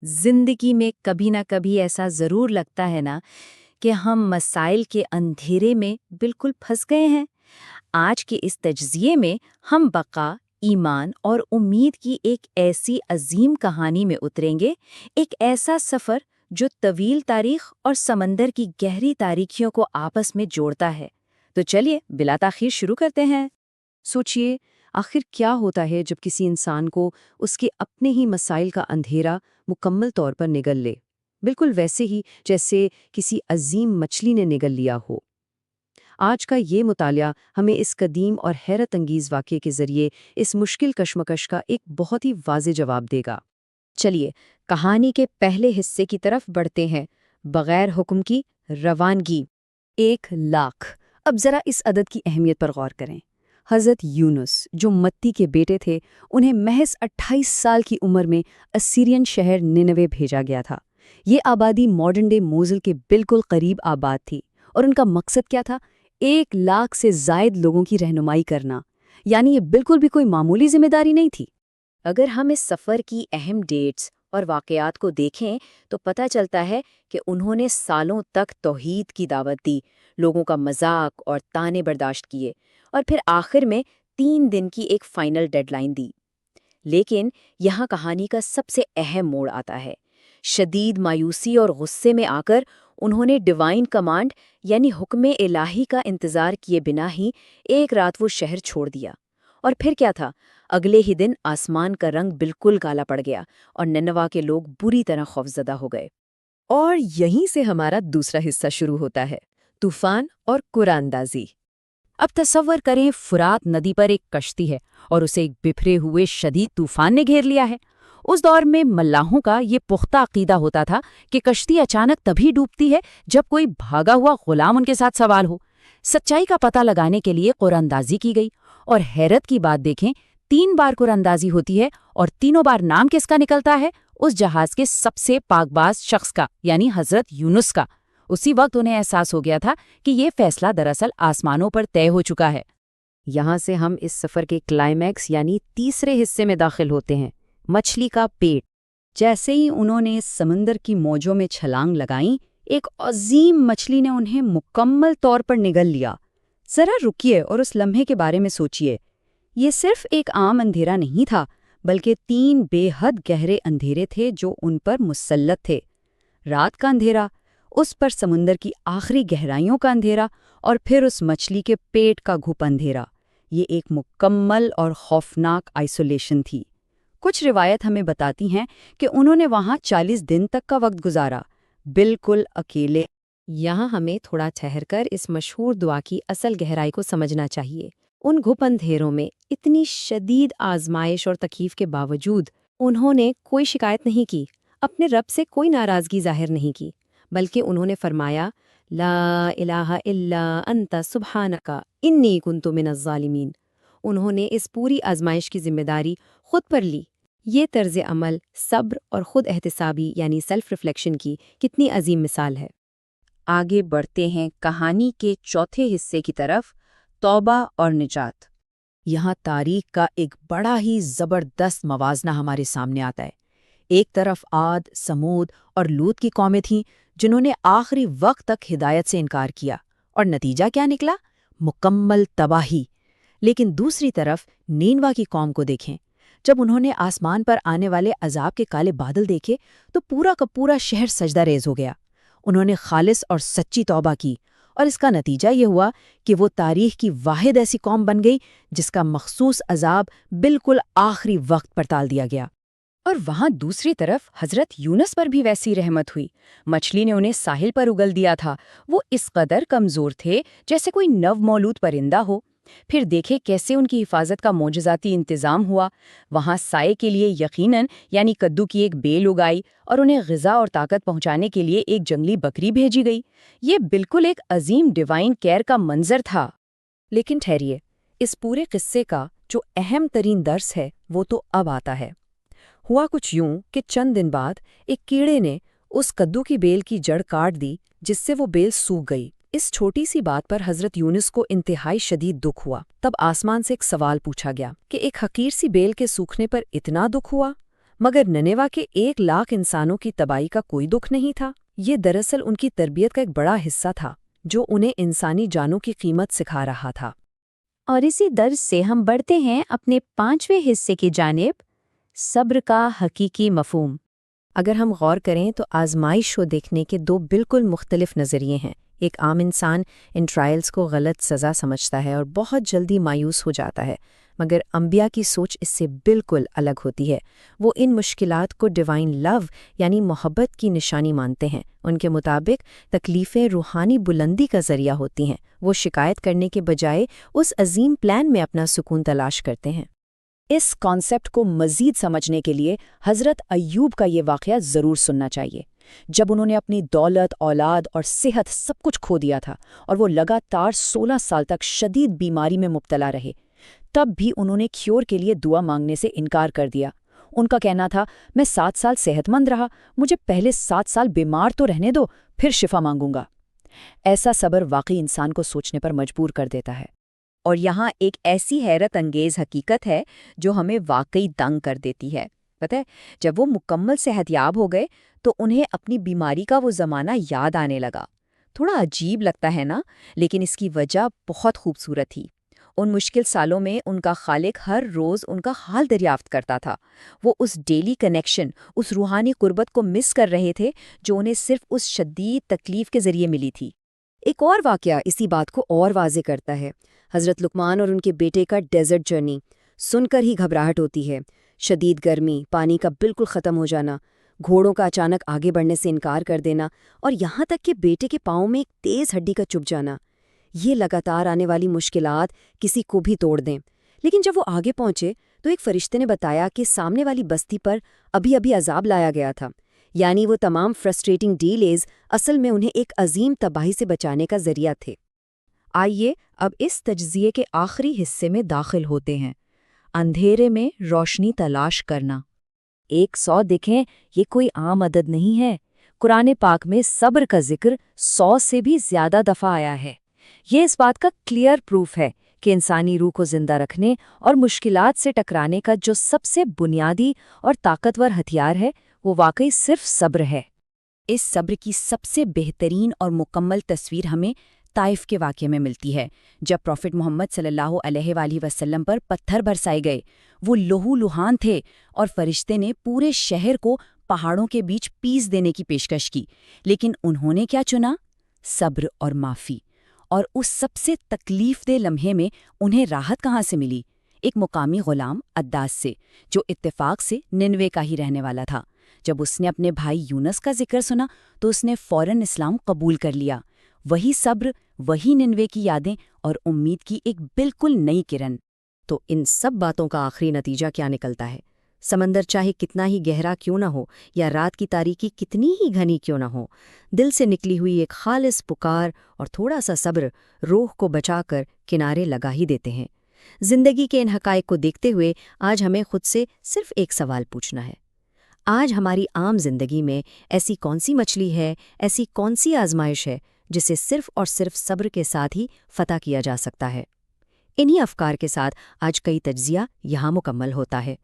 زندگی میں کبھی نہ کبھی ایسا ضرور لگتا ہے نا کہ ہم مسائل کے اندھیرے میں بالکل پھنس گئے ہیں۔ آج کے اس تجزیے میں ہم بقا، ایمان اور امید کی ایک ایسی عظیم کہانی میں اتریں گے، ایک ایسا سفر جو طویل تاریخ اور سمندر کی گہری تاریکیوں کو آپس میں جوڑتا ہے۔ تو چلیے بلا تاخیر شروع کرتے ہیں۔ سوچئے، آخر کیا ہوتا ہے جب کسی انسان کو اس کے اپنے ہی مسائل کا اندھیرا مکمل طور پر نگل لے، بالکل ویسے ہی جیسے کسی عظیم مچھلی نے نگل لیا ہو۔ آج کا یہ مطالعہ ہمیں اس قدیم اور حیرت انگیز واقعے کے ذریعے اس مشکل کشمکش کا ایک بہت ہی واضح جواب دے گا۔ چلیے کہانی کے پہلے حصے کی طرف بڑھتے ہیں، بغیر حکم کی روانگی۔ 1,00,000۔ اب ذرا اس عدد کی اہمیت پر غور کریں۔ حضرت یونس جو متی کے بیٹے تھے، انہیں محض 28 سال کی عمر میں اسیرین شہر نینوے بھیجا گیا تھا۔ یہ آبادی ماڈرن ڈے موصل کے بالکل قریب آباد تھی، اور ان کا مقصد کیا تھا؟ 1,00,000 سے زائد لوگوں کی رہنمائی کرنا۔ یعنی یہ بالکل بھی کوئی معمولی ذمہ داری نہیں تھی۔ اگر ہم اس سفر کی اہم ڈیٹس اور واقعات کو دیکھیں تو پتہ چلتا ہے کہ انہوں نے سالوں تک توحید کی دعوت دی، لوگوں کا مذاق اور طعنے برداشت کیے، اور پھر آخر میں 3 دن کی ایک فائنل ڈیڈ لائن دی۔ لیکن یہاں کہانی کا سب سے اہم موڑ آتا ہے۔ شدید مایوسی اور غصے میں آ کر انہوں نے ڈیوائن کمانڈ یعنی حکم الہی کا انتظار کیے بنا ہی ایک رات وہ شہر چھوڑ دیا۔ اور پھر کیا تھا؟ اگلے ہی دن آسمان کا رنگ بالکل کالا پڑ گیا اور نینوا کے لوگ بری طرح خوفزدہ ہو گئے۔ اور یہیں سے ہمارا دوسرا حصہ شروع ہوتا ہے، طوفان اور قرآن اندازی۔ اب تصور کریں فرات ندی پر ایک کشتی ہے اور اسے ایک بکھرے ہوئے شدید طوفان نے گھیر لیا ہے۔ اس دور میں ملاحوں کا یہ پختہ عقیدہ ہوتا تھا کہ کشتی اچانک تبھی ڈوبتی ہے جب کوئی بھاگا ہوا غلام ان کے ساتھ سوار ہو۔ سچائی کا پتہ لگانے کے لیے قرآن اندازی کی گئی، اور حیرت کی بات دیکھیں، 3 بار قرآن اندازی ہوتی ہے اور تینوں بار نام کس کا نکلتا ہے؟ اس جہاز کے سب سے پاک باز شخص کا، یعنی حضرت یونس کا۔ اسی وقت انہیں احساس ہو گیا تھا کہ یہ فیصلہ دراصل آسمانوں پر طے ہو چکا ہے۔ یہاں سے ہم اس سفر کے کلائمیکس یعنی تیسرے حصے میں داخل ہوتے ہیں، مچھلی کا پیٹ۔ جیسے ہی انہوں نے سمندر کی موجوں میں چھلانگ لگائیں، ایک عظیم مچھلی نے انہیں مکمل طور پر نگل لیا۔ ذرا رکیے اور اس لمحے کے بارے میں سوچئے۔ یہ صرف ایک عام اندھیرا نہیں تھا، بلکہ 3 بے حد گہرے اندھیرے تھے جو ان پر مسلط تھے۔ رات کا اندھیرا، اس پر سمندر کی آخری گہرائیوں کا اندھیرا، اور پھر اس مچھلی کے پیٹ کا گھپ اندھیرا۔ یہ ایک مکمل اور خوفناک آئسولیشن تھی۔ کچھ روایت ہمیں بتاتی ہیں کہ انہوں نے وہاں 40 دن تک کا وقت گزارا، بالکل اکیلے۔ یہاں ہمیں تھوڑا ٹھہر کر اس مشہور دعا کی اصل گہرائی کو سمجھنا چاہیے۔ ان گھپ اندھیروں میں اتنی شدید آزمائش اور تکلیف کے باوجود انہوں نے کوئی شکایت نہیں کی، اپنے رب سے کوئی ناراضگی ظاہر نہیں کی، بلکہ انہوں نے فرمایا، لا الہ الا انت سبحانک انی کنت من الظالمین۔ انہوں نے اس پوری آزمائش کی ذمہ داری خود پر لی۔ یہ طرز عمل صبر اور خود احتسابی یعنی سیلف ریفلیکشن کی کتنی عظیم مثال ہے۔ آگے بڑھتے ہیں کہانی کے چوتھے حصے کی طرف، توبہ اور نجات۔ یہاں تاریخ کا ایک بڑا ہی زبردست موازنہ ہمارے سامنے آتا ہے۔ ایک طرف عاد، سمود اور لوط کی قومیں تھیں جنہوں نے آخری وقت تک ہدایت سے انکار کیا، اور نتیجہ کیا نکلا؟ مکمل تباہی۔ لیکن دوسری طرف نینوا کی قوم کو دیکھیں۔ جب انہوں نے آسمان پر آنے والے عذاب کے کالے بادل دیکھے تو پورا کا پورا شہر سجدہ ریز ہو گیا۔ انہوں نے خالص اور سچی توبہ کی، اور اس کا نتیجہ یہ ہوا کہ وہ تاریخ کی واحد ایسی قوم بن گئی جس کا مخصوص عذاب بالکل آخری وقت پر ٹال دیا گیا۔ اور وہاں دوسری طرف حضرت یونس پر بھی ویسی رحمت ہوئی۔ مچھلی نے انہیں ساحل پر اگل دیا تھا۔ وہ اس قدر کمزور تھے جیسے کوئی نو مولود پرندہ ہو۔ پھر دیکھے کیسے ان کی حفاظت کا معجزاتی انتظام ہوا۔ وہاں سائے کے لیے یقیناً یعنی کدو کی ایک بیل اگائی، اور انہیں غذا اور طاقت پہنچانے کے لیے ایک جنگلی بکری بھیجی گئی۔ یہ بالکل ایک عظیم ڈیوائن کیئر کا منظر تھا۔ لیکن ٹھہریے، اس پورے قصے کا جو اہم ترین درس ہے وہ تو اب آتا ہے۔ ہوا کچھ یوں کہ چند دن بعد ایک کیڑے نے اس کدو کی بیل کی جڑ کاٹ دی، جس سے وہ بیل سوکھ گئی۔ اس چھوٹی سی بات پر حضرت یونس کو انتہائی شدید دکھ ہوا۔ تب آسمان سے ایک سوال پوچھا گیا کہ ایک حقیر سی بیل کے سوکھنے پر اتنا دکھ ہوا؟ مگر ننیوا کے 1,00,000 انسانوں کی تباہی کا کوئی دکھ نہیں تھا۔ یہ دراصل ان کی تربیت کا ایک بڑا حصہ تھا جو انہیں انسانی جانوں کی قیمت سکھا رہا تھا۔ اور اسی درس سے ہم بڑھتے ہیں اپنے 5ویں حصے کی جانب، صبر کا حقیقی مفہوم۔ اگر ہم غور کریں تو آزمائش کو دیکھنے کے 2 بالکل مختلف نظریے ہیں۔ ایک عام انسان ان ٹرائلز کو غلط سزا سمجھتا ہے اور بہت جلدی مایوس ہو جاتا ہے، مگر انبیاء کی سوچ اس سے بالکل الگ ہوتی ہے۔ وہ ان مشکلات کو ڈیوائن لو یعنی محبت کی نشانی مانتے ہیں۔ ان کے مطابق تکلیفیں روحانی بلندی کا ذریعہ ہوتی ہیں۔ وہ شکایت کرنے کے بجائے اس عظیم پلان میں اپنا سکون تلاش کرتے ہیں۔ اس کانسیپٹ کو مزید سمجھنے کے لیے حضرت ایوب کا یہ واقعہ ضرور سننا چاہیے، جب انہوں نے اپنی دولت، اولاد اور صحت سب کچھ کھو دیا تھا اور وہ لگاتار 16 سال تک شدید بیماری میں مبتلا رہے۔ تب بھی انہوں نے کیور کے لیے دعا مانگنے سے انکار کر دیا۔ ان کا کہنا تھا، میں 7 سال صحت مند رہا، مجھے پہلے 7 سال بیمار تو رہنے دو، پھر شفا مانگوں گا۔ ایسا صبر واقعی انسان کو سوچنے پر مجبور کر دیتا ہے۔ اور یہاں ایک ایسی حیرت انگیز حقیقت ہے جو ہمیں واقعی دنگ کر دیتی ہے۔ پتہ ہے، جب وہ مکمل صحت یاب ہو گئے تو انہیں اپنی بیماری کا وہ زمانہ یاد آنے لگا۔ تھوڑا عجیب لگتا ہے نا، لیکن اس کی وجہ بہت خوبصورت تھی۔ ان مشکل سالوں میں ان کا خالق ہر روز ان کا حال دریافت کرتا تھا۔ وہ اس ڈیلی کنیکشن، اس روحانی قربت کو مس کر رہے تھے جو انہیں صرف اس شدید تکلیف کے ذریعے ملی تھی۔ ایک اور واقعہ اسی بات کو اور واضح کرتا ہے۔ حضرت لقمان اور ان کے بیٹے کا ڈیزرٹ جرنی سن کر ہی گھبراہٹ ہوتی ہے۔ شدید گرمی، پانی کا بالکل ختم ہو جانا، گھوڑوں کا اچانک آگے بڑھنے سے انکار کر دینا، اور یہاں تک کہ بیٹے کے پاؤں میں ایک تیز ہڈی کا چبھ جانا۔ یہ لگاتار آنے والی مشکلات کسی کو بھی توڑ دیں۔ لیکن جب وہ آگے پہنچے تو ایک فرشتے نے بتایا کہ سامنے والی بستی پر ابھی عذاب لایا گیا تھا، یعنی وہ تمام فرسٹریٹنگ ڈیلیز اصل میں انہیں ایک عظیم تباہی سے بچانے کا ذریعہ تھے۔ آئیے اب اس تجزیے کے آخری حصے میں داخل ہوتے ہیں، اندھیرے میں روشنی تلاش کرنا۔ 100 دیکھیں، یہ کوئی عام عدد نہیں ہے۔ قرآن پاک میں صبر کا ذکر 100 سے بھی زیادہ دفعہ آیا ہے۔ یہ اس بات کا کلیئر پروف ہے کہ انسانی روح کو زندہ رکھنے اور مشکلات سے ٹکرانے کا جو سب سے بنیادی اور طاقتور ہتھیار ہے وہ واقعی صرف صبر ہے۔ اس صبر کی سب سے بہترین اور مکمل تصویر ہمیں طائف کے واقعے میں ملتی ہے، جب پروفٹ محمد صلی اللہ علیہ وآلہ وسلم پر پتھر برسائے گئے۔ وہ لہو لہان تھے اور فرشتے نے پورے شہر کو پہاڑوں کے بیچ پیس دینے کی پیشکش کی، لیکن انہوں نے کیا چنا؟ صبر اور معافی۔ اور اس سب سے تکلیف دہ لمحے میں انہیں راحت کہاں سے ملی؟ ایک مقامی غلام عداس سے، جو اتفاق سے ننوے کا ہی رہنے والا تھا۔ جب اس نے اپنے بھائی یونس کا ذکر سنا تو اس نے فوراً اسلام قبول کر لیا۔ وہی صبر، وہی ننوے کی یادیں اور امید کی ایک بالکل نئی کرن۔ تو ان سب باتوں کا آخری نتیجہ کیا نکلتا ہے؟ سمندر چاہے کتنا ہی گہرا کیوں نہ ہو یا رات کی تاریکی کتنی ہی گھنی کیوں نہ ہو، دل سے نکلی ہوئی ایک خالص پکار اور تھوڑا سا صبر روح کو بچا کر کنارے لگا ہی دیتے ہیں۔ زندگی کے ان حقائق کو دیکھتے ہوئے آج ہمیں خود سے صرف ایک سوال پوچھنا ہے۔ آج ہماری عام زندگی میں ایسی کون سی مچھلی ہے، ایسی کون سی آزمائش ہے جسے صرف اور صرف صبر کے ساتھ ہی فتح کیا جا سکتا ہے؟ انہی افکار کے ساتھ آج کا تجزیہ یہاں مکمل ہوتا ہے۔